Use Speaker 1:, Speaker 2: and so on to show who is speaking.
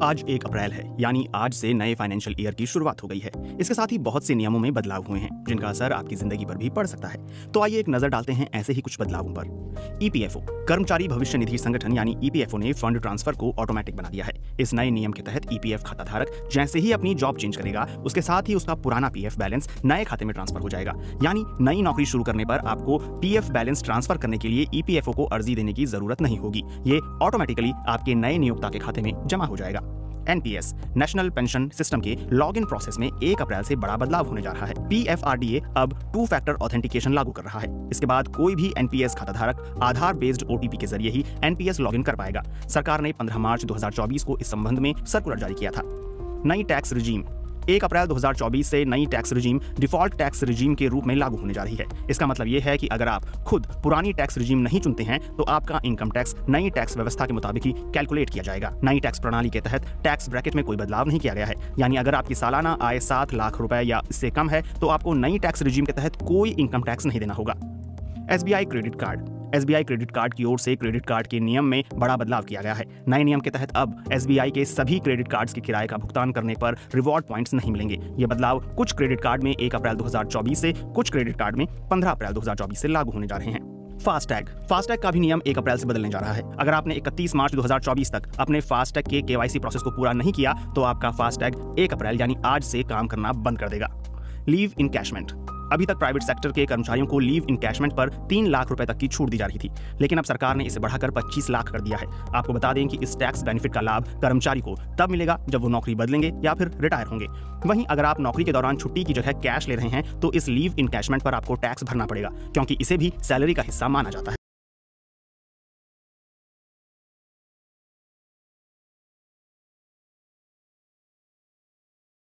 Speaker 1: आज 1 अप्रैल है, यानी आज से नए फाइनेंशियल ईयर की शुरुआत हो गई है। इसके साथ ही बहुत से नियमों में बदलाव हुए हैं, जिनका असर आपकी जिंदगी पर भी पड़ सकता है। तो आइए एक नजर डालते हैं ऐसे ही कुछ बदलावों पर। ईपीएफओ, कर्मचारी भविष्य निधि संगठन यानी ईपीएफओ ने फंड ट्रांसफर को ऑटोमेटिक बना दिया है। इस नए नियम के तहत ईपीएफ खाता धारक जैसे ही अपनी जॉब चेंज करेगा, उसके साथ ही उसका पुराना पीएफ बैलेंस नए खाते में ट्रांसफर हो जाएगा। यानी नई नौकरी शुरू करने पर आपको पीएफ बैलेंस ट्रांसफर करने के लिए ईपीएफओ को अर्जी देने की जरूरत नहीं होगी। ये ऑटोमेटिकली आपके नए नियोक्ता के खाते में जमा हो जाएगा। एनपीएस, नेशनल पेंशन सिस्टम के लॉगिन प्रोसेस में 1 अप्रैल से बड़ा बदलाव होने जा रहा है। पीएफआरडीए अब 2 फैक्टर ऑथेंटिकेशन लागू कर रहा है। इसके बाद कोई भी एनपीएस खाताधारक आधार बेस्ड ओटीपी के जरिए ही एनपीएस लॉगिन कर पाएगा। सरकार ने 15 मार्च 2024 को इस संबंध में सर्कुलर जारी किया था। नई टैक्स रिजीम 1 अप्रैल 2024 से नई tax regime default tax regime के रूप में लागू होने जा रही है। इसका मतलब ये है कि अगर आप खुद पुरानी टैक्स रिजीम नहीं चुनते हैं तो आपका इनकम टैक्स नई टैक्स व्यवस्था के मुताबिक ही कैलकुलेट किया जाएगा। नई टैक्स प्रणाली के तहत टैक्स ब्रैकेट में कोई बदलाव नहीं किया गया है। यानी अगर आपकी सालाना आय 7 लाख रुपए या इससे कम है तो आपको नई टैक्स रिजीम के तहत कोई इनकम टैक्स नहीं देना होगा। SBI credit card, SBI credit card की ओर से क्रेडिट कार्ड के नियम में बड़ा बदलाव किया गया है। नए नियम के तहत अब एसबीआई के सभी क्रेडिट कार्ड्स के किराए का भुगतान करने पर रिवॉर्ड पॉइंट्स नहीं मिलेंगे। ये बदलाव कुछ क्रेडिट कार्ड में 1 अप्रैल 2024 से, कुछ क्रेडिट कार्ड में 15 अप्रैल 2024 से लागू होने जा रहे हैं। फास्टैग का भी नियम 1 अप्रैल से बदलने जा रहा है। अगर आपने 31 मार्च 2024 तक अपने फास्टैग के केवाईसी प्रोसेस को पूरा नहीं किया तो आपका फास्टैग 1 अप्रैल यानी आज से काम करना बंद कर देगा। लीव इनकैशमेंट, अभी तक प्राइवेट सेक्टर के कर्मचारियों को लीव इनकैशमेंट पर 3 लाख रुपए तक की छूट दी जा रही थी, लेकिन अब सरकार ने इसे बढ़ाकर 25 लाख कर दिया है। आपको बता दें कि इस टैक्स बेनिफिट का लाभ कर्मचारी को तब मिलेगा जब वो नौकरी बदलेंगे या फिर रिटायर होंगे। वहीं अगर आप नौकरी के दौरान छुट्टी की जगह कैश ले रहे हैं तो इस लीव इनकैशमेंट पर आपको टैक्स भरना पड़ेगा, क्योंकि इसे भी सैलरी का हिस्सा माना जाता है।